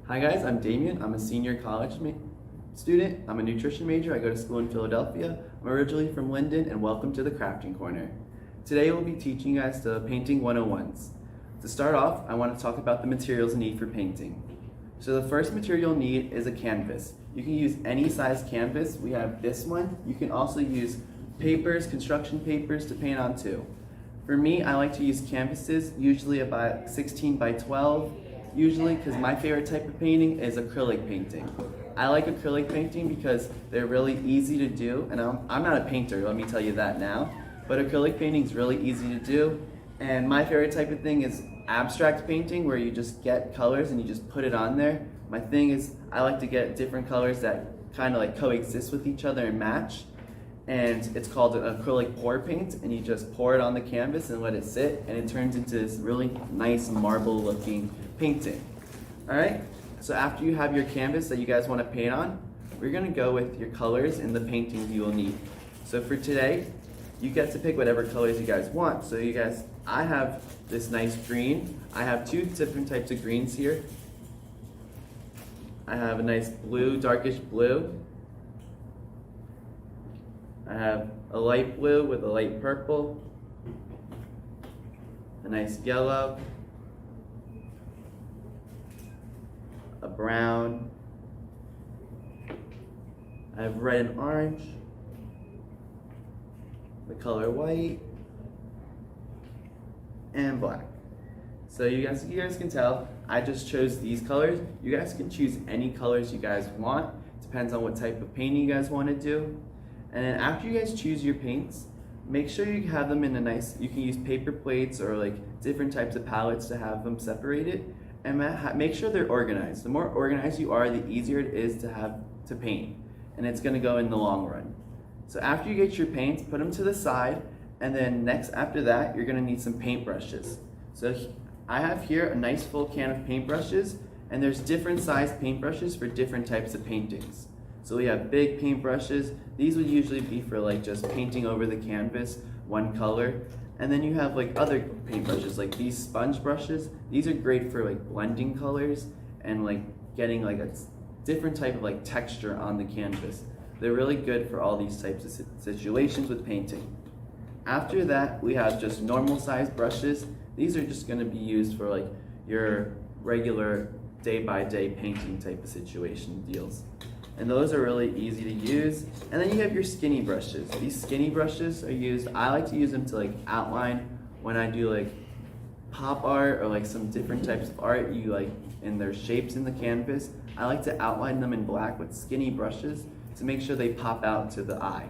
Hi guys, I'm Damien. I'm a senior college student. I'm a nutrition major. I go to school in Philadelphia. I'm originally from Linden, and welcome to the Crafting Corner. Today we'll be teaching you guys the Painting 101s. To start off, I want to talk about the materials you need for painting. So the first material you'll need is a canvas. You can use any size canvas. We have this one. You can also use papers, construction papers to paint on too. For me, I like to use canvases, usually about 16 by 12, usually because my favorite type of painting is acrylic painting. I like acrylic painting because they're really easy to do, and I'm not a painter, let me tell you that now, but acrylic painting is really easy to do, and my favorite type of thing is abstract painting, where you just get colors and you just put it on there. My thing is, I like to get different colors that kind of like coexist with each other and match, and it's called an acrylic pour paint, and you just pour it on the canvas and let it sit, and it turns into this really nice marble looking painting. Alright, so after you have your canvas that you guys want to paint on, we're going to go with your colors and the paintings you will need. So for today, you get to pick whatever colors you guys want. So you guys, I have this nice green. I have two different types of greens here. I have a nice blue, darkish blue. I have a light blue with a light purple, a nice yellow, a brown, I have red and orange, the color white, and black. So you guys can tell, I just chose these colors. You guys can choose any colors you guys want. Depends on what type of painting you guys want to do. And then after you guys choose your paints, make sure you have them in a nice, you can use paper plates or like different types of palettes to have them separated. And make sure they're organized. The more organized you are, the easier it is to paint. And it's gonna go in the long run. So after you get your paints, put them to the side, and then after that, you're gonna need some paintbrushes. So I have here a nice full can of paintbrushes, and there's different size paintbrushes for different types of paintings. So we have big paintbrushes. These would usually be for like just painting over the canvas, one color. And then you have like other paintbrushes, like these sponge brushes. These are great for like blending colors and like getting like a different type of like texture on the canvas. They're really good for all these types of situations with painting. After that, we have just normal size brushes. These are just gonna be used for like your regular day-by-day painting type of situation deals. And those are really easy to use. And then you have your skinny brushes. These skinny brushes are used, I like to use them to like outline when I do like pop art or like some different types of art you like in their shapes in the canvas. I like to outline them in black with skinny brushes to make sure they pop out to the eye.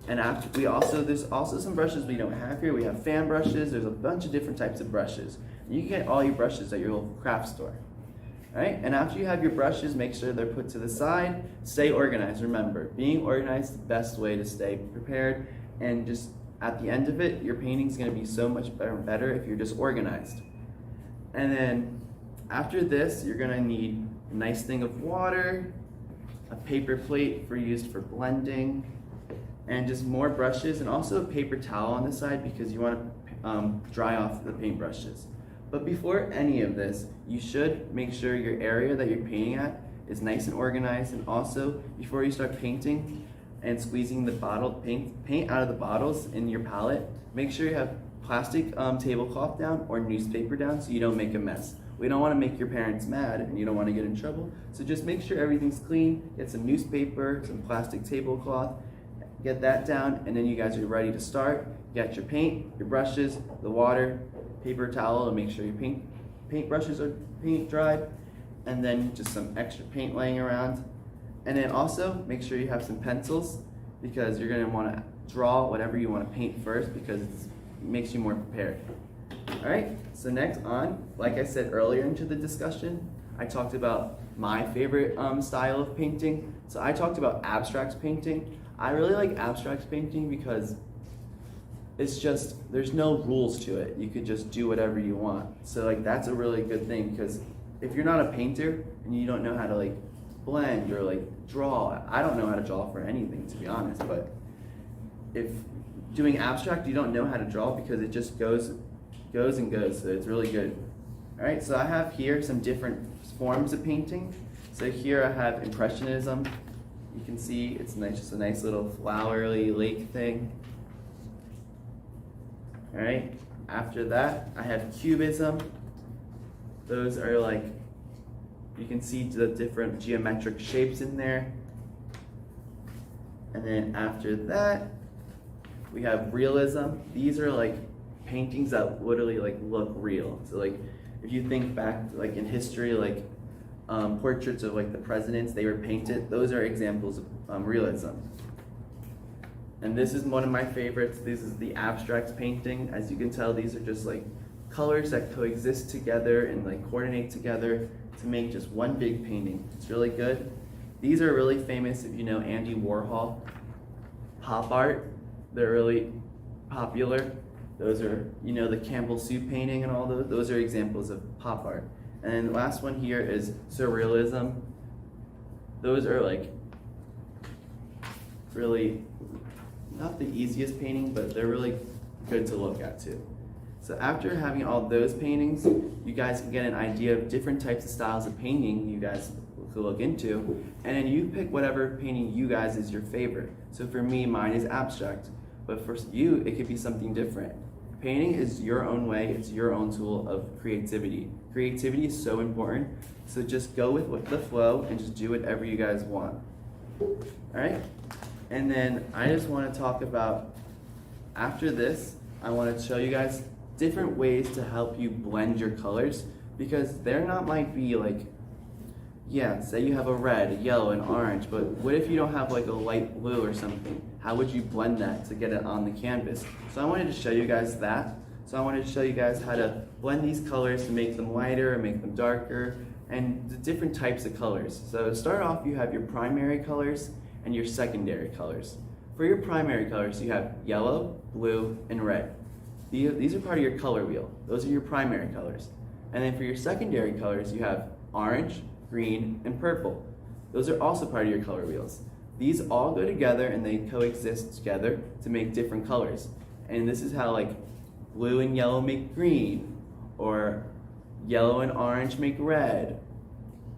And there's also some brushes we don't have here. We have fan brushes, there's a bunch of different types of brushes. You can get all your brushes at your local craft store. Alright, and after you have your brushes, make sure they're put to the side. Stay organized. Remember, being organized is the best way to stay prepared, and just at the end of it, your painting's going to be so much better if you're just organized. And then after this, you're going to need a nice thing of water, a paper plate used for blending, and just more brushes, and also a paper towel on the side because you want to dry off the paintbrushes. But before any of this, you should make sure your area that you're painting at is nice and organized, and also before you start painting and squeezing the paint out of the bottles in your palette, make sure you have plastic tablecloth down or newspaper down so you don't make a mess. We don't want to make your parents mad and you don't want to get in trouble, so just make sure everything's clean, get some newspaper, some plastic tablecloth, get that down, and then you guys are ready to start. Get your paint, your brushes, the water, paper towel to make sure your paint brushes are paint dried, and then just some extra paint laying around. And then also make sure you have some pencils because you're going to want to draw whatever you want to paint first because it makes you more prepared. Alright, so next on, like I said earlier into the discussion, I talked about my favorite style of painting. So I talked about abstract painting. I really like abstract painting because it's just, there's no rules to it. You could just do whatever you want. So like that's a really good thing because if you're not a painter and you don't know how to like blend or like draw, I don't know how to draw for anything to be honest, but if doing abstract you don't know how to draw because it just goes and goes, so it's really good. All right, so I have here some different forms of painting. So here I have Impressionism. You can see it's nice, just a nice little flowery lake thing. All right, after that I have Cubism. Those are like, you can see the different geometric shapes in there. And then after that, we have Realism. These are like paintings that literally like look real. So like, if you think back like in history, like portraits of like the presidents, they were painted. Those are examples of realism. And this is one of my favorites. This is the abstract painting. As you can tell, these are just like colors that coexist together and like coordinate together to make just one big painting. It's really good. These are really famous if you know Andy Warhol. Pop art, they're really popular. Those are, you know, the Campbell soup painting and all those. Those are examples of pop art. And then the last one here is surrealism. Those are like really not the easiest painting, but they're really good to look at too. So after having all those paintings, you guys can get an idea of different types of styles of painting you guys could look into, and then you pick whatever painting you guys is your favorite. So for me, mine is abstract, but for you, it could be something different. Painting is your own way, it's your own tool of creativity. Creativity is so important, so just go with the flow and just do whatever you guys want. All right? And then I just want to talk about, after this, I want to show you guys different ways to help you blend your colors, because they're not might be like, yeah, say you have a red, a yellow, and orange, but what if you don't have like a light blue or something? How would you blend that to get it on the canvas? So I wanted to show you guys that. So I wanted to show you guys how to blend these colors to make them lighter or make them darker, and the different types of colors. So to start off, you have your primary colors and your secondary colors. For your primary colors, you have yellow, blue, and red. These are part of your color wheel. Those are your primary colors. And then for your secondary colors, you have orange, green, and purple. Those are also part of your color wheels. These all go together and they coexist together to make different colors. And this is how like blue and yellow make green, or yellow and orange make red.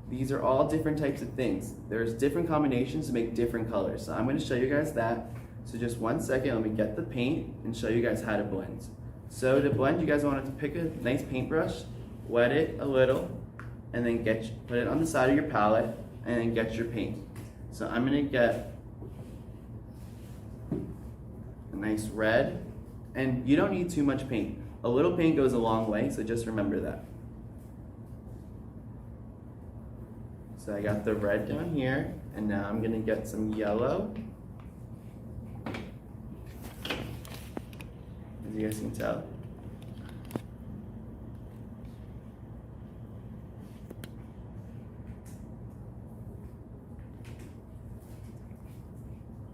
These are all different types of things. There's different combinations to make different colors. So I'm going to show you guys that. So just one second, let me get the paint and show you guys how to blend. So to blend, you guys want to pick a nice paintbrush, wet it a little, and then put it on the side of your palette, and then get your paint. So I'm going to get a nice red, and you don't need too much paint. A little paint goes a long way, so just remember that. So I got the red down here, and now I'm going to get some yellow. As you guys can tell.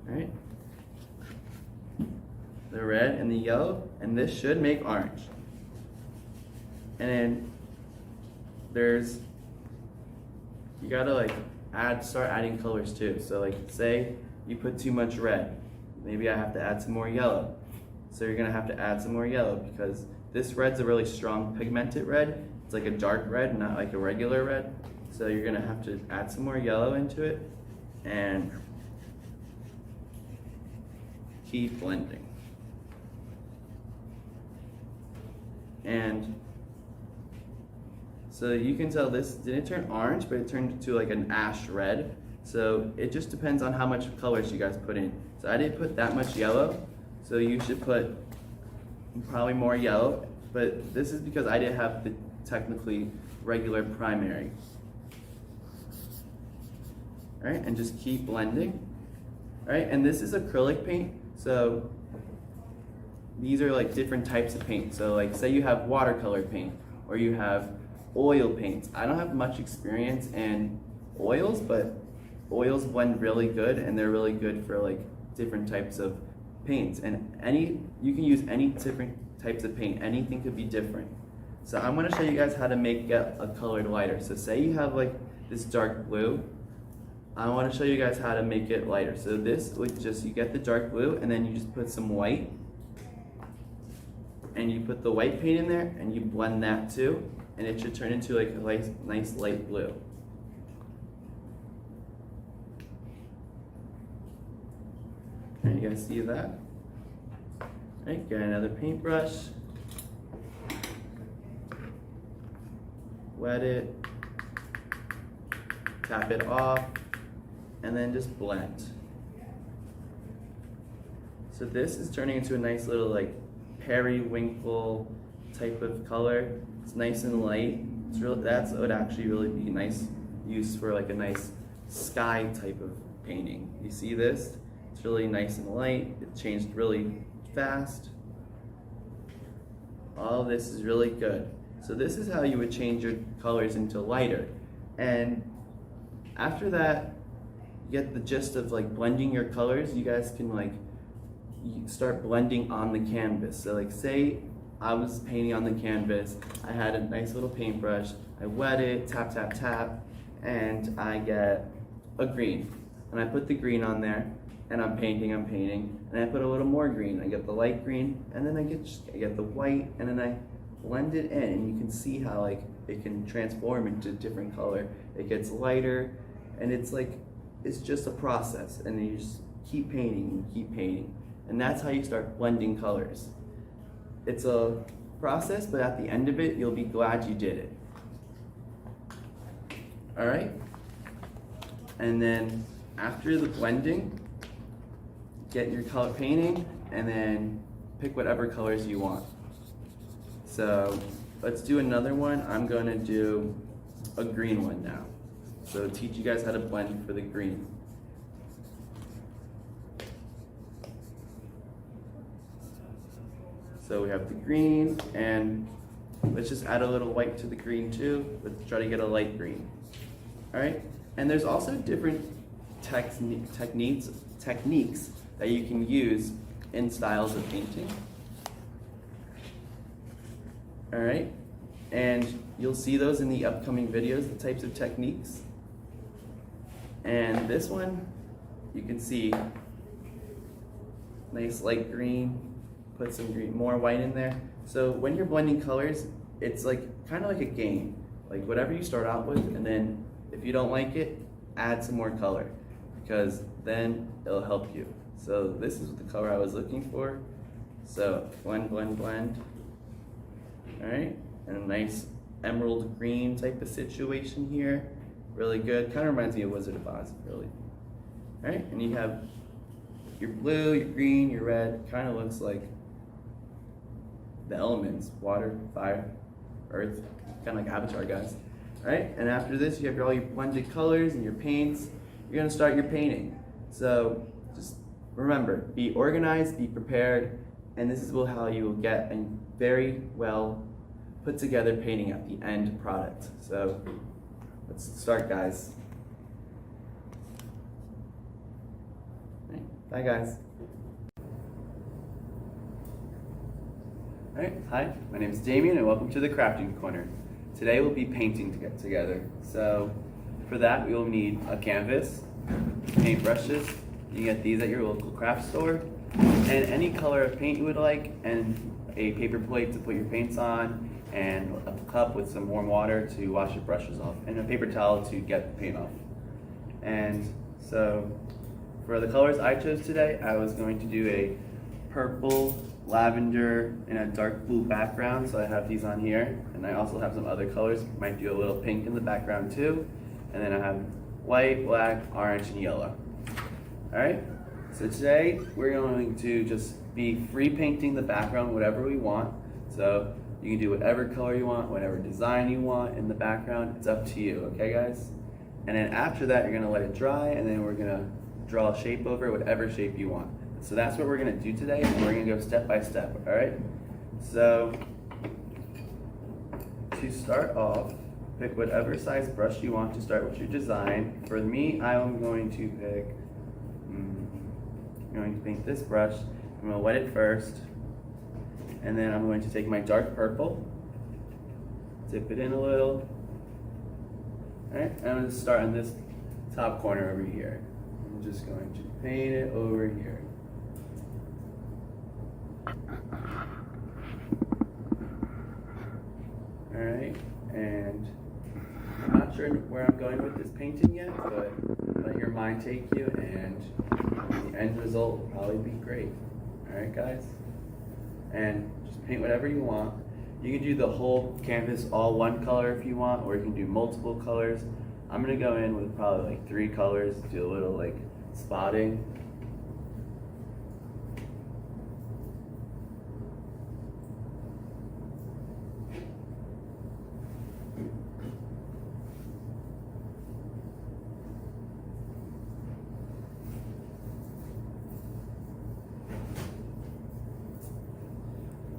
Alright, the red and the yellow, and this should make orange. And then you gotta like start adding colors too. So like say you put too much red, maybe I have to add some more yellow. So you're gonna have to add some more yellow, because this red's a really strong pigmented red. It's like a dark red, not like a regular red. So you're gonna have to add some more yellow into it and keep blending. And so you can tell this didn't turn orange, but it turned to like an ash red. So it just depends on how much colors you guys put in. So I didn't put that much yellow, so you should put probably more yellow, but this is because I didn't have the technically regular primary. All right, and just keep blending. All right, and this is acrylic paint. So these are like different types of paint. So like say you have watercolor paint or you have oil paints. I don't have much experience in oils, but oils blend really good, and they're really good for like different types of paints. And you can use any different types of paint. Anything could be different. So I'm going to show you guys how to get a colored lighter. So say you have like this dark blue. I want to show you guys how to make it lighter. So this would you get the dark blue, and then you just put some white, and you put the white paint in there, and you blend that too, and it should turn into like a nice light blue. Alright, you guys see that? Alright, get another paintbrush. Wet it. Tap it off. And then just blend. So this is turning into a nice little like periwinkle type of color. It's nice and light. It's really, that would actually really be nice use for like a nice sky type of painting. You see this? It's really nice and light. It changed really fast. All of this is really good. So this is how you would change your colors into lighter. And after that, you get the gist of like blending your colors. You guys can like start blending on the canvas. So like say I was painting on the canvas, I had a nice little paintbrush, I wet it, tap, tap, tap, and I get a green. And I put the green on there, and I'm painting, and I put a little more green. I get the light green, and then I get the white, and then I blend it in, and you can see how like it can transform into a different color. It gets lighter, and it's like, it's just a process, and then you just keep painting and keep painting. And that's how you start blending colors. It's a process, but at the end of it, you'll be glad you did it. All right? And then after the blending, get your color painting, and then pick whatever colors you want. So let's do another one. I'm gonna do a green one now. So teach you guys how to blend for the green. So we have the green, and let's just add a little white to the green too. Let's try to get a light green. All right? And there's also different techniques that you can use in styles of painting. All right? And you'll see those in the upcoming videos, the types of techniques. And this one, you can see nice light green. Put some green, more white in there. So when you're blending colors, it's like kind of like a game. Like whatever you start out with, and then if you don't like it, add some more color, because then it'll help you. So this is the color I was looking for. So blend, blend, blend. All right, and a nice emerald green type of situation here. Really good. Kind of reminds me of Wizard of Oz, really. All right, and you have your blue, your green, your red. Kind of looks like the elements: water, fire, earth, kind of like Avatar, guys. All right, and after this, you have all your blended colors and your paints. You're gonna start your painting. So just remember, be organized, be prepared, and this is how you will get a very well put together painting at the end product. So let's start, guys. All right, bye, guys. Alright, hi, my name is Damien and welcome to the Crafting Corner. Today we'll be painting together. So for that we will need a canvas, paintbrushes, you get these at your local craft store, and any color of paint you would like, and a paper plate to put your paints on, and a cup with some warm water to wash your brushes off, and a paper towel to get the paint off. And so for the colors I chose today, I was going to do a purple, lavender, and a dark blue background, so I have these on here, and I also have some other colors. Might do a little pink in the background too, and then I have white, black, orange, and yellow. All right, so today we're going to just be free painting the background whatever we want. So you can do whatever color you want, whatever design you want in the background. It's up to you, okay, guys? And then after that, you're gonna let it dry, and then we're gonna draw a shape over it, whatever shape you want. So that's what we're gonna do today, and we're gonna go step by step, all right? So to start off, pick whatever size brush you want to start with your design. For me, I'm going to pick, I'm going to paint this brush. I'm gonna wet it first, and then I'm going to take my dark purple, dip it in a little, all right? And I'm gonna start on this top corner over here. I'm just going to paint it over here. Alright, sure where I'm going with this painting yet, but let your mind take you, and the end result will probably be great. Alright guys? And just paint whatever you want. You can do the whole canvas all one color if you want, or you can do multiple colors. I'm gonna go in with probably like 3 colors, do a little like spotting.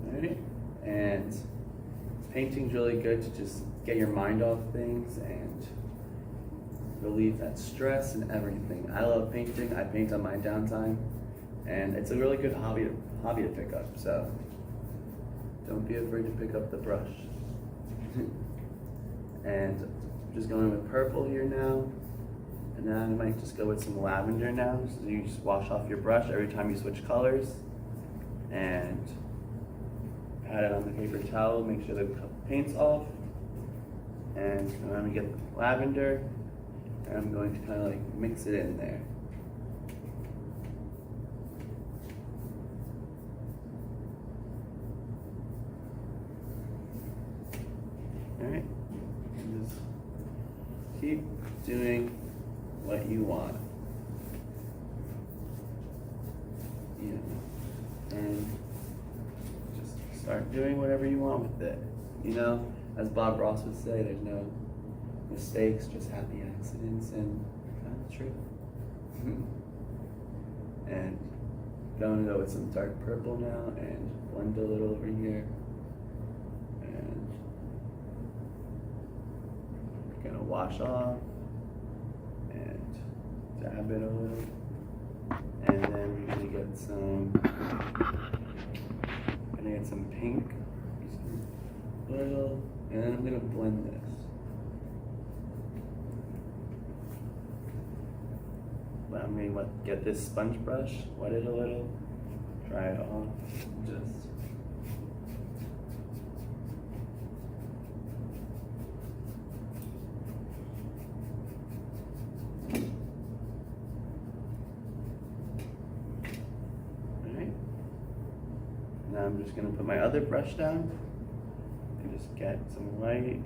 Alright, and painting's really good to just get your mind off things and relieve that stress and everything. I love painting. I paint on my downtime, and it's a really good hobby to pick up. So don't be afraid to pick up the brush. And just going with purple here now, and then I might just go with some lavender now. So you just wash off your brush every time you switch colors, and pat it on the paper towel. Make sure the paint's off, and I'm gonna get the lavender. And I'm going to kind of like mix it in there. Alright, and just keep doing what you want. You know, and just start doing whatever you want with it. You know, as Bob Ross would say, there's no mistakes, just happy accidents, and kind of true. And going to go with some dark purple now and blend a little over here, and gonna wash off and dab it a little, and then we're gonna get some pink, just a little, and then I'm gonna blend this. I'm going to get this sponge brush, wet it a little, dry it off, just alright. Now I'm just going to put my other brush down and just get some white.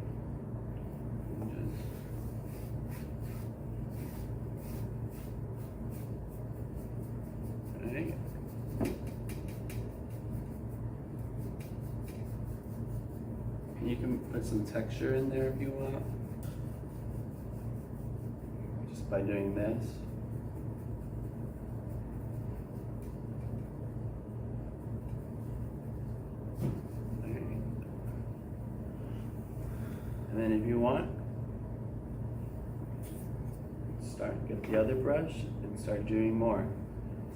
You can put some texture in there if you want, just by doing this. And then if you want, get the other brush and start doing more.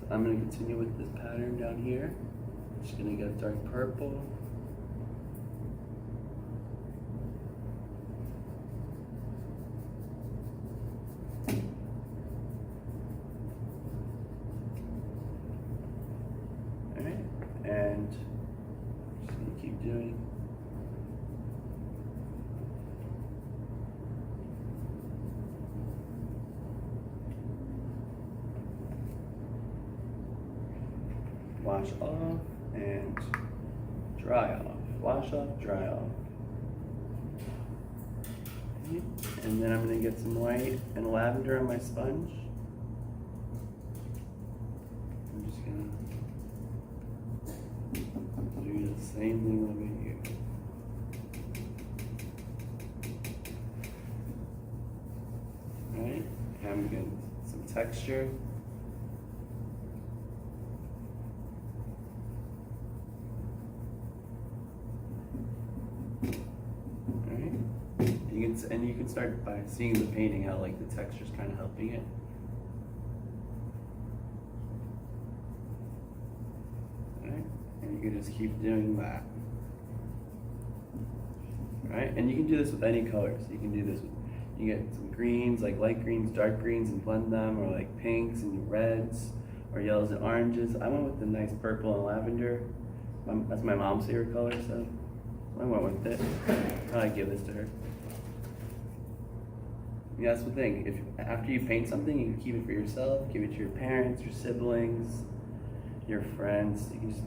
So I'm going to continue with this pattern down here. I'm just going to get dark purple. And just gonna keep doing. Wash off and dry off. Wash off, dry off. And then I'm gonna get some white and lavender on my sponge. I'm just gonna do the same thing over here. Alright, I'm getting some texture. Alright, you can start by seeing the painting how like the texture's kind of helping it. And you can just keep doing that. Right? And you can do this with any colors. You can do this with, you get some greens, like light greens, dark greens, and blend them, or like pinks and reds, or yellows and oranges. I went with the nice purple and lavender. That's my mom's favorite color, so I went with it. I'll give this to her. Yeah, that's the thing. If after you paint something, you can keep it for yourself, give it to your parents, your siblings, your friends. You can just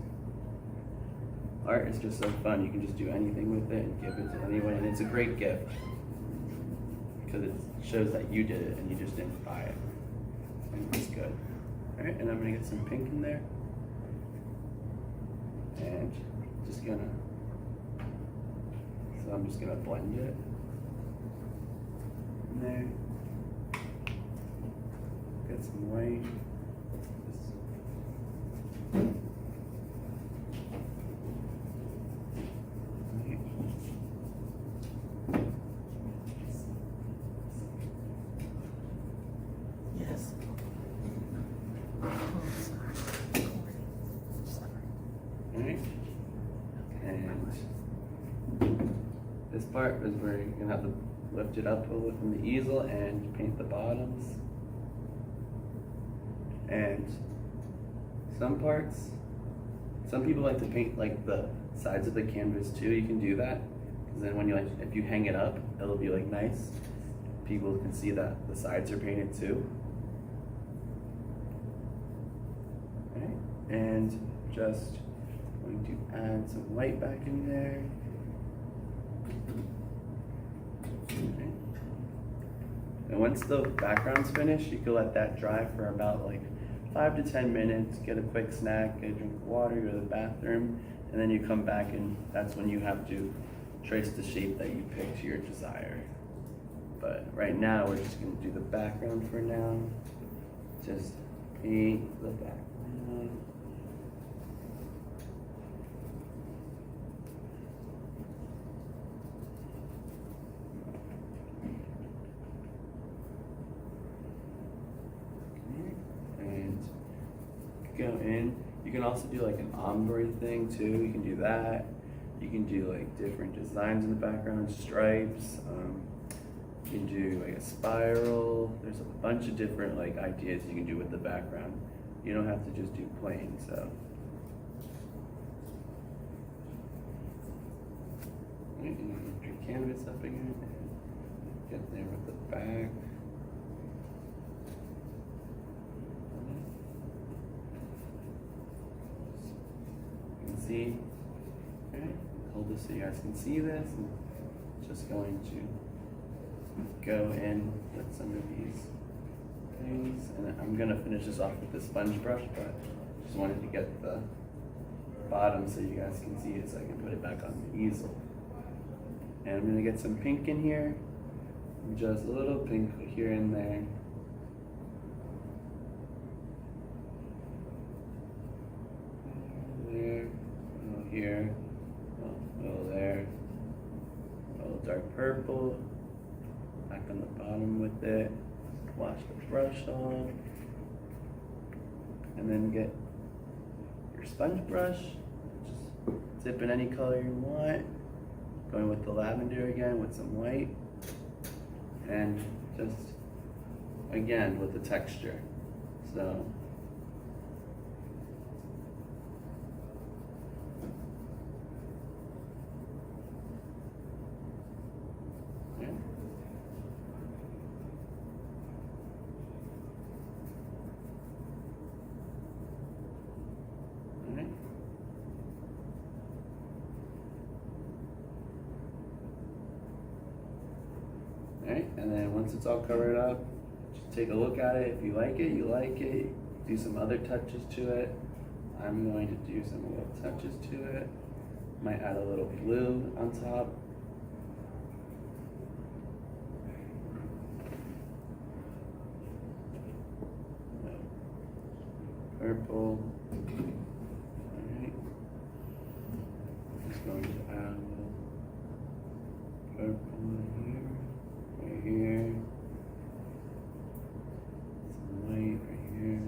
art is just so fun. You can just do anything with it and give it to anyone, and it's a great gift because it shows that you did it and you just didn't buy it. And it's good. All right, and I'm gonna get some pink in there, and just gonna. So I'm just gonna blend it in there. Get some white. Yes. Alright. And this part is where you're gonna have to lift it up a little from the easel and paint the bottoms. And some parts, some people like to paint like the sides of the canvas too. You can do that, because then when you if you hang it up, it'll be like nice. People can see that the sides are painted too. Alright, and just going to add some white back in there. Okay. And once the background's finished, you can let that dry for about like 5 to 10 minutes, get a quick snack, get a drink of water, go to the bathroom, and then you come back and that's when you have to trace the shape that you pick to your desire. But right now, we're just gonna do the background for now. Just paint the background. And go in. You can also do like an ombre thing too. You can do that. You can do like different designs in the background, stripes. You can do like a spiral. There's a bunch of different like ideas you can do with the background. You don't have to just do plain. So. Right, and then lift your canvas up again and get there with the back. You can see. Okay, hold this so you guys can see this. And just going to go in with some of these things, and I'm gonna finish this off with the sponge brush, but just wanted to get the bottom so you guys can see it, so I can put it back on the easel. And I'm gonna get some pink in here, just a little pink here and there. There, a little here, a little there, a little dark purple. Back on the bottom with it, wash the brush off, and then get your sponge brush, just dip in any color you want, going with the lavender again with some white, and just again with the texture. So yeah. Alright, and then once it's all covered up, just take a look at it. If you like it, you like it. Do some other touches to it. I'm going to do some little touches to it. Might add a little blue on top. Purple. Alright. Just going to add a little purple here, right here. Some white right here.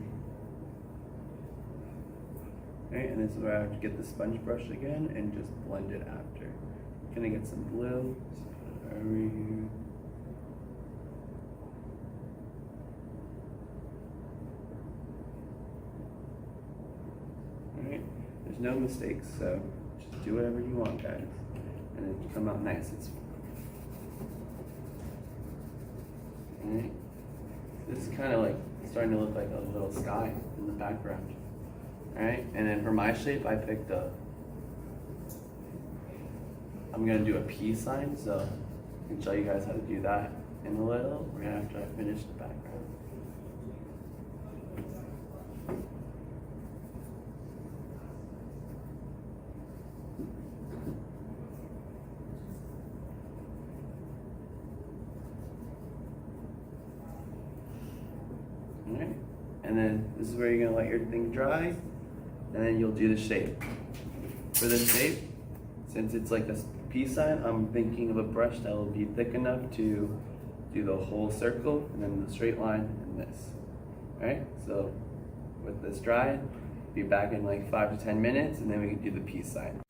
Okay, and this is where I have to get the sponge brush again and just blend it after. I'm gonna get some blue, just put it over here. Alright, there's no mistakes, so just do whatever you want, guys. And it'll come out nice. Alright. This is kind of like starting to look like a little sky in the background. Alright, and then for my shape, I picked I'm gonna do a peace sign, so I can show you guys how to do that in a little, right after I finish the background. Alright, and then this is where you're gonna let your thing dry, and then you'll do the shape. For the shape, since it's like a peace sign, I'm thinking of a brush that will be thick enough to do the whole circle, and then the straight line, and this. Alright, so with this dry, be back in like 5 to 10 minutes, and then we can do the peace sign.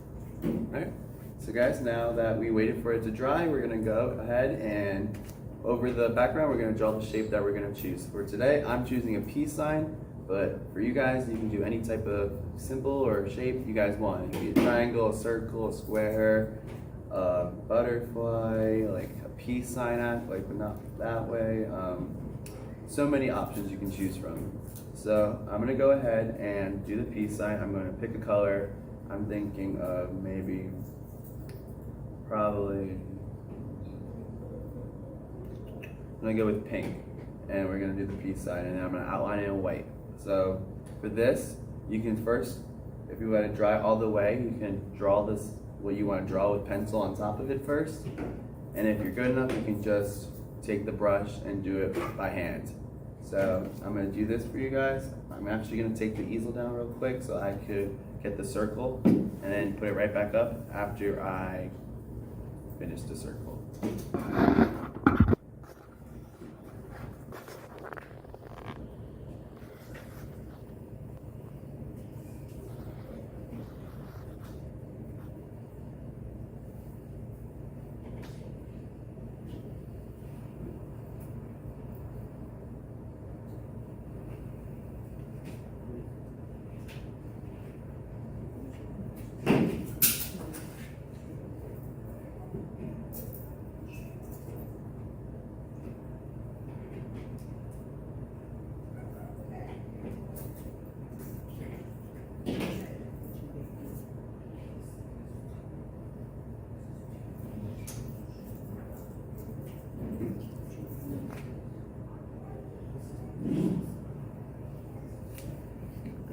Alright, so guys, now that we waited for it to dry, we're gonna go ahead and over the background, we're gonna draw the shape that we're gonna choose. For today, I'm choosing a peace sign, but for you guys, you can do any type of symbol or shape you guys want. It can be a triangle, a circle, a square, a butterfly, like a peace sign act, like but not that way. So many options you can choose from. So I'm gonna go ahead and do the peace sign. I'm gonna pick a color. I'm thinking of maybe, probably, I'm gonna go with pink, and we're gonna do the peace sign, and then I'm gonna outline it in white. So for this, you can first, if you want to dry all the way, you can draw this, what you want to draw with pencil on top of it first. And if you're good enough, you can just take the brush and do it by hand. So I'm gonna do this for you guys. I'm actually gonna take the easel down real quick so I could get the circle and then put it right back up after I finish the circle.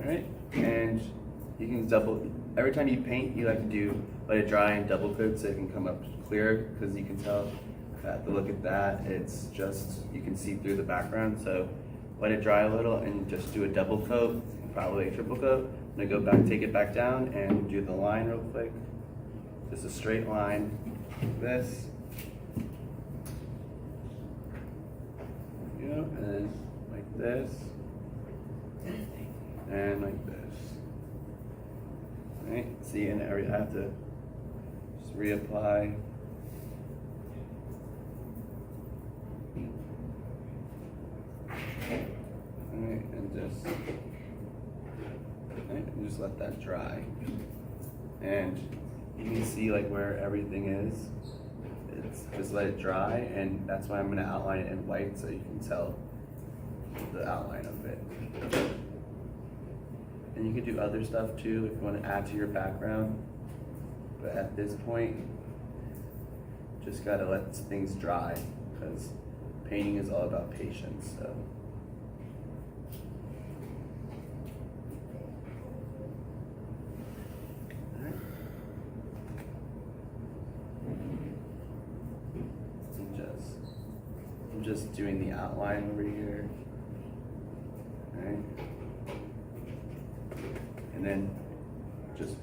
Alright, and you can every time you paint, you like to let it dry and double coat so it can come up clear, because you can tell that the look at that, it's just, you can see through the background. So let it dry a little and just do a double coat, probably a triple coat. I'm gonna go back, take it back down and do the line real quick. Just a straight line, like this. And then like this. And like this. Right? See, and I have to just reapply. Alright, and just let that dry. And you can see like where everything is. It's just let it dry, and that's why I'm gonna outline it in white so you can tell the outline of it. And you can do other stuff too if you want to add to your background. But at this point, just gotta let things dry, because painting is all about patience. So. I'm just doing the outline over here. Right? And then just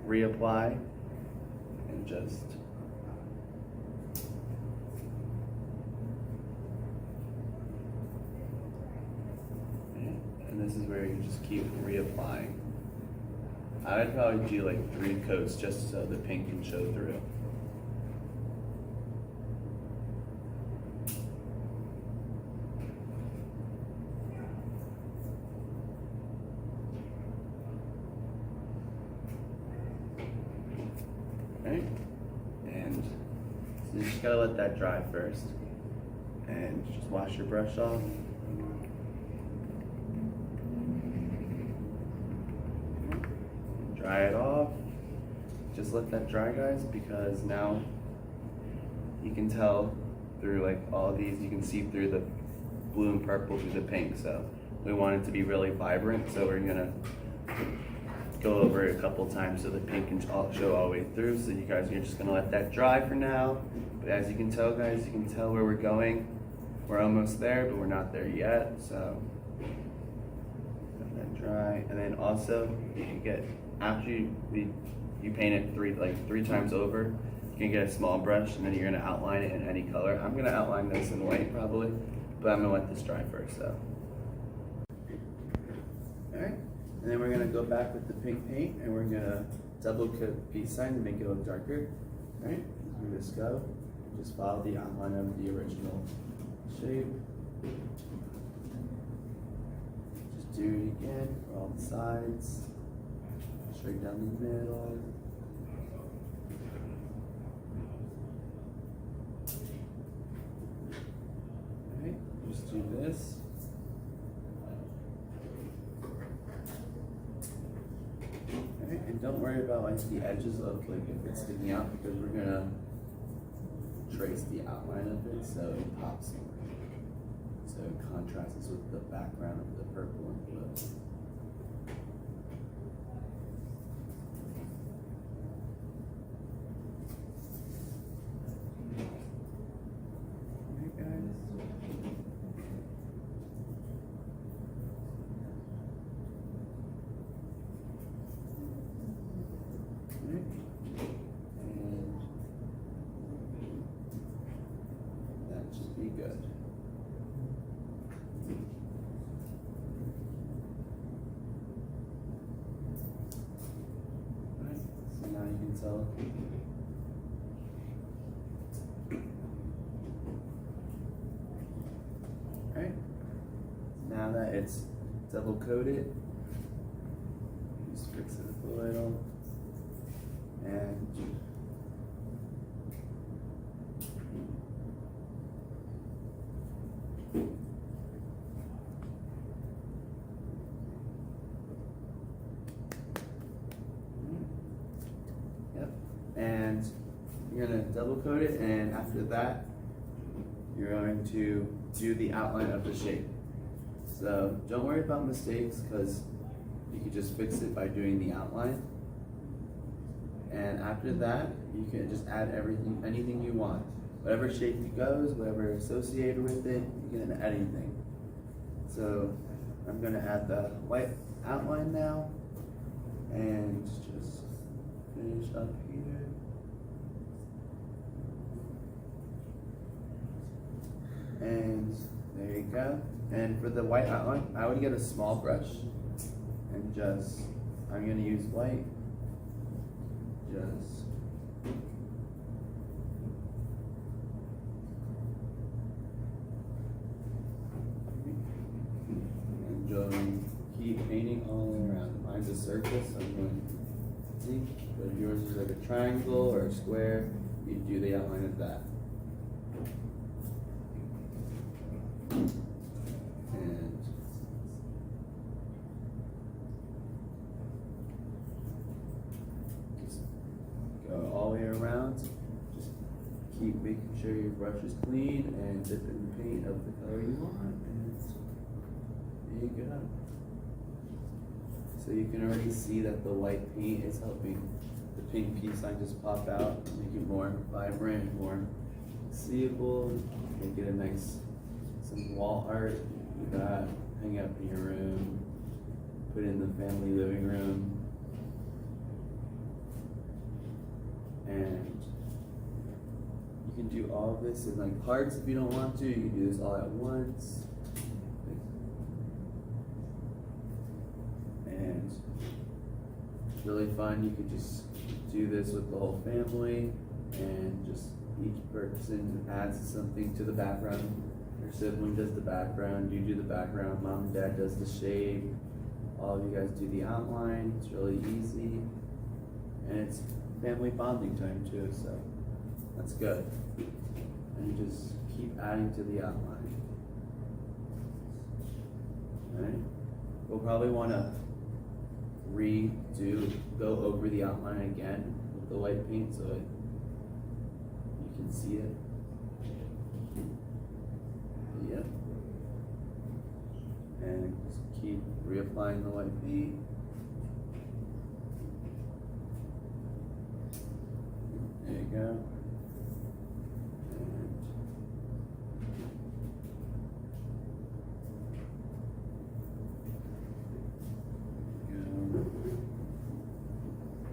reapply and just and this is where you just keep reapplying. I would probably do like 3 coats just so the paint can show through. Right? And so you just gotta let that dry first. And And just wash your brush off. Dry it off. Just let that dry, guys, because now you can tell through like all these, you can see through the blue and purple through the pink. So we want it to be really vibrant, so we're gonna go over it a couple times so the pink can show all the way through. So you guys are just gonna let that dry for now. But as you can tell, guys, you can tell where we're going. We're almost there, but we're not there yet. So let that dry, and then also you can get, after you paint it three times over, you can get a small brush, and then you're gonna outline it in any color. I'm gonna outline this in white probably, but I'm gonna let this dry first. So, all right, and then we're gonna go back with the pink paint, and we're gonna double coat peace sign to make it look darker. All right, we just go, just follow the outline of the original shape. Just do it again for all the sides, straight down the middle. Alright, just do this. Alright, and don't worry about like the edges of like if it's sticking out, because we're gonna trace the outline of it so it pops more. So it contrasts with the background of the purple and blue. Alright, guys. Alright. And that should be good. Alright, so now you can tell. Alright, now that it's double coated, just fix it a little, and yep, and you're gonna double coat it, and after that you're going to do the outline of the shape. So don't worry about mistakes, because you can just fix it by doing the outline. And after that, you can just add everything, anything you want. Whatever shape it goes, whatever associated with it, you can add anything. So I'm gonna add the white outline now, and just finish up here. And there you go. And for the white outline, I would get a small brush and just, I'm gonna use white. Just and keep painting all the way around. Mine's a circle, so I'm going to see. But if yours is like a triangle or a square, you do the outline of that. And just go all the way around. Just keep making sure your brush is clean and dip in the paint of the color you want. And there you go. So you can already see that the white paint is helping the pink peace sign just pop out, make it more vibrant, more seeable, make it a nice, some wall art you got, hang up in your room, put in the family living room. And you can do all of this in like parts if you don't want to. You can do this all at once. And it's really fun. You can just do this with the whole family, and just each person adds something to the background. Your sibling does the background, you do the background, mom and dad does the shape, all of you guys do the outline. It's really easy, and it's family bonding time too, so that's good. And you just keep adding to the outline. Alright? We'll probably want to go over the outline again with the white paint so you can see it. Yep. And just keep reapplying the white paint. There you go.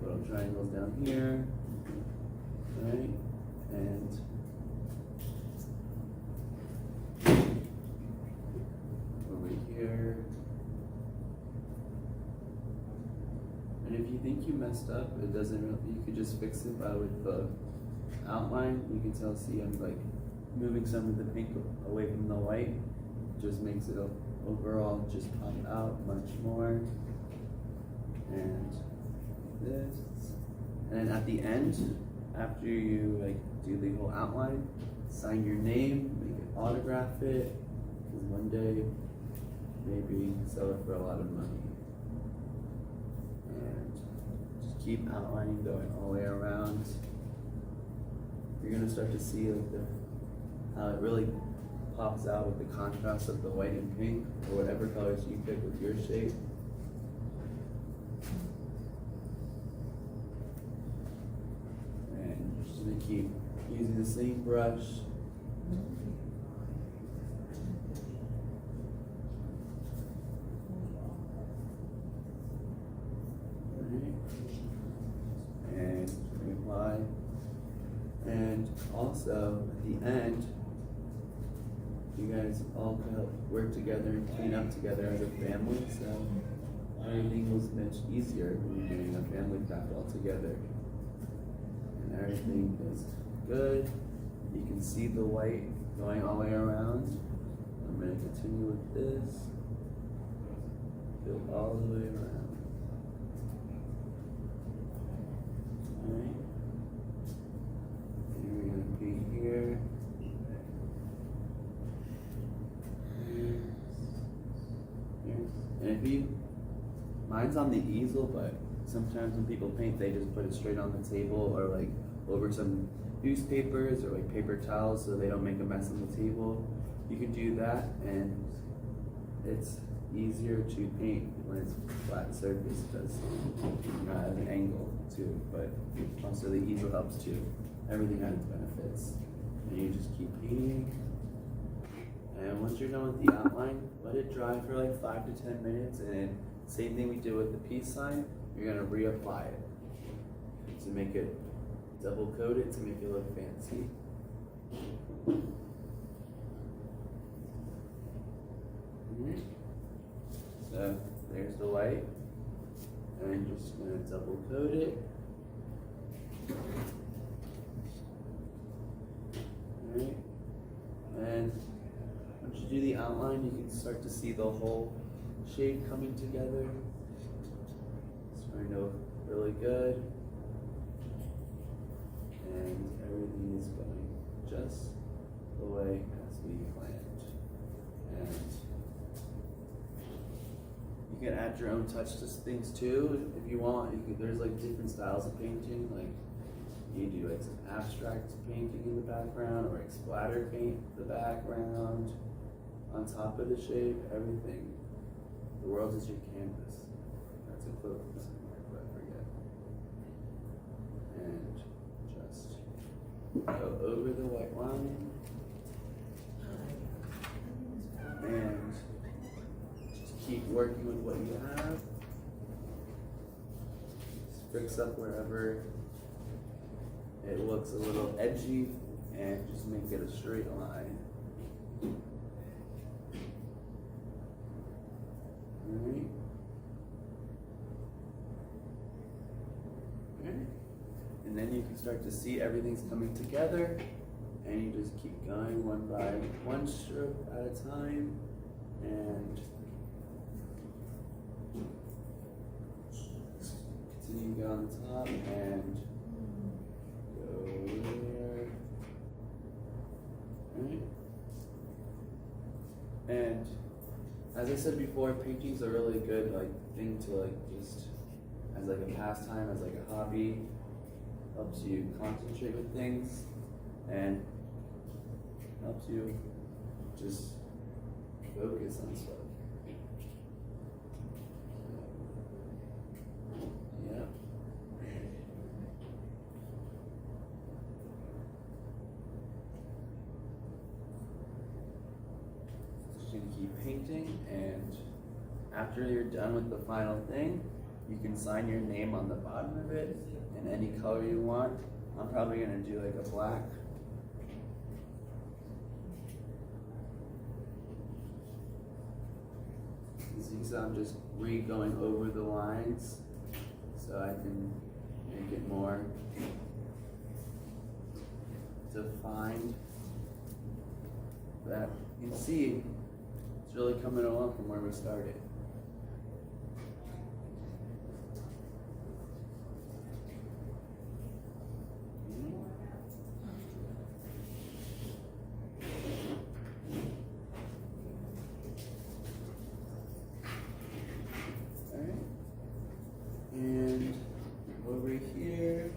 Little triangles down here, right? And over here. And if you think you messed up, it doesn't really, you could just fix it by with the outline. You can tell, see, I'm like moving some of the pink away from the white. Just makes it overall just pop out much more. And this, and then at the end, after you like do the whole outline, sign your name, make it, autograph it, because one day maybe sell it for a lot of money. And just keep outlining, going all the way around. You're gonna start to see like how it really pops out with the contrast of the white and pink, or whatever colors you pick with your shape. And keep using the same brush. And reapply. And also at the end, you guys all help work together and clean up together as a family, so everything was much easier when you're doing a family craft all together. Everything is good. You can see the white going all the way around. I'm going to continue with this. Go all the way around. Alright. And we're going to paint here. Here. And if you, mine's on the easel, but sometimes when people paint, they just put it straight on the table or like over some newspapers or like paper towels so they don't make a mess on the table. You can do that, and it's easier to paint when it's flat surface because you have an angle too, but also the easel helps too. Everything has its benefits. And you just keep painting. And once you're done with the outline, let it dry for like 5 to 10 minutes, and same thing we did with the peace sign, you're gonna reapply it to make it double coat it to make it look fancy. So there's the white, and I'm just gonna double coat it. Alright, and once you do the outline, you can start to see the whole shade coming together. It's starting to look really good. And everything is going just the way as we planned. And you can add your own touch to things too if you want. There's like different styles of painting. Like you do like some abstract painting in the background, or like splatter paint the background on top of the shape. Everything. The world is your canvas. That's a quote somewhere, but I forget. And just go over the white line. And just keep working with what you have. Just fix up wherever it looks a little edgy, and just make it a straight line. Alright. Okay. And then you can start to see everything's coming together, and you just keep going one by one stroke at a time, and continue to go on the top and go there. Alright. And as I said before, painting's a really good thing to just as a pastime, as a hobby. Helps you concentrate with things and helps you just focus on stuff. Yeah. Just gonna keep painting, and after you're done with the final thing, you can sign your name on the bottom of it in any color you want. I'm probably gonna do a black. So I'm just going over the lines so I can make it more defined. But you can see it's really coming along from where we started. And over here,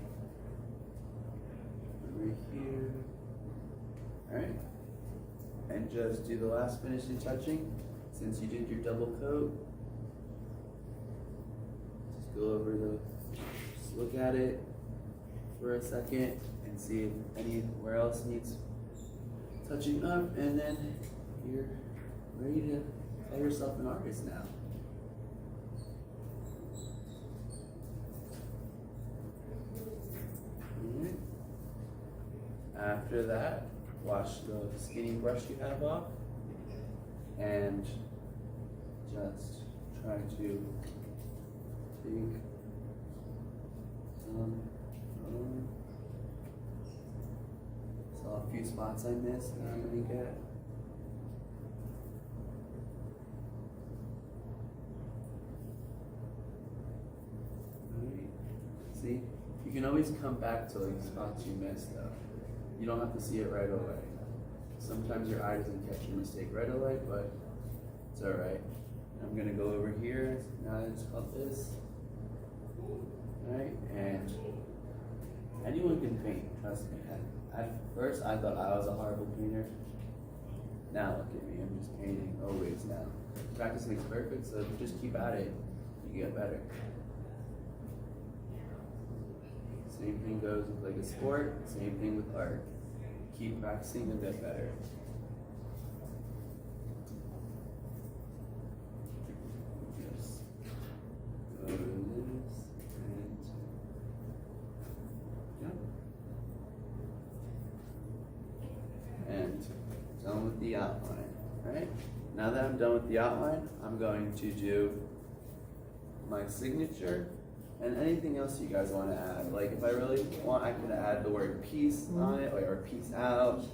all right, and just do the last finishing touching. Since you did your double coat, just go over just look at it for a second and see if anywhere else needs touching up, and then you're ready to call yourself an artist now. After that, wash the skinny brush you have off and just try to take some, saw a few spots I missed that I'm gonna get. Alright, see, you can always come back to spots you missed though. You don't have to see it right away. Sometimes your eye doesn't catch your mistake right away, but it's all right. I'm gonna go over here. Now it's called this. All right, and anyone can paint. Trust me. At first, I thought I was a horrible painter. Now look at me. I'm just painting always now. Practice makes perfect, so if you just keep at it, you get better. Same thing goes with a sport, same thing with art. Keep practicing and get better. Just go to this and yeah. And done with the outline. Alright? Now that I'm done with the outline, I'm going to do my signature. And anything else you guys want to add. If I really want, I can add the word peace on it, or peace out,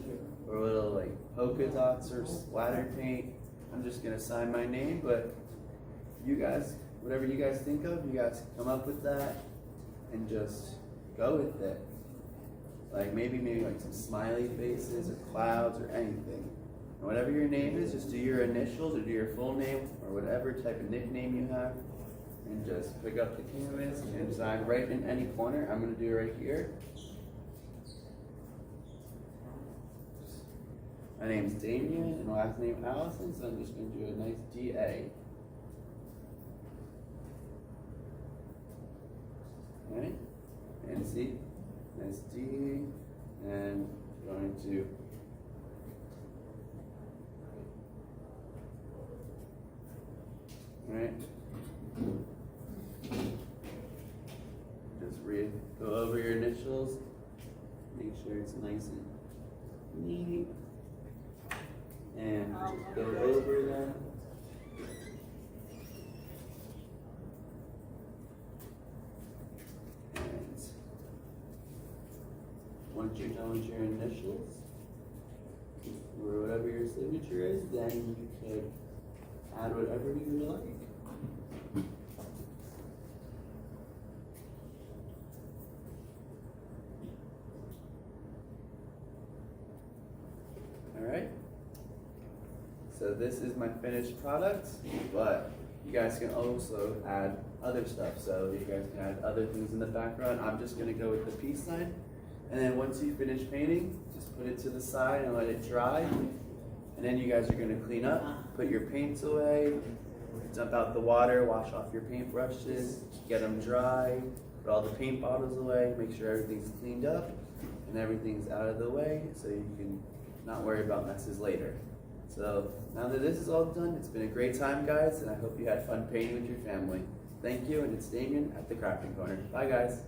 or little polka dots or splatter paint. I'm just gonna sign my name, but you guys, whatever you guys think of, you guys come up with that and just go with it. Maybe some smiley faces or clouds or anything. And whatever your name is, just do your initials or do your full name or whatever type of nickname you have. And just pick up the canvas and design right in any corner. I'm going to do it right here. My name's Damien and last name Allison, so I'm just going to do a nice D-A. Alright, and see, nice D, and going to alright. Just go over your initials, make sure it's nice and neat, and just go over them. And once you're done with your initials, or whatever your signature is, then you could add whatever you would like. So this is my finished product, but you guys can also add other stuff. So you guys can add other things in the background. I'm just gonna go with the peace sign. And then once you finish painting, just put it to the side and let it dry. And then you guys are gonna clean up, put your paints away, dump out the water, wash off your paintbrushes, get them dry, put all the paint bottles away, make sure everything's cleaned up and everything's out of the way so you can not worry about messes later. So now that this is all done, it's been a great time, guys, and I hope you had fun painting with your family. Thank you, and it's Damien at the Crafting Corner. Bye, guys.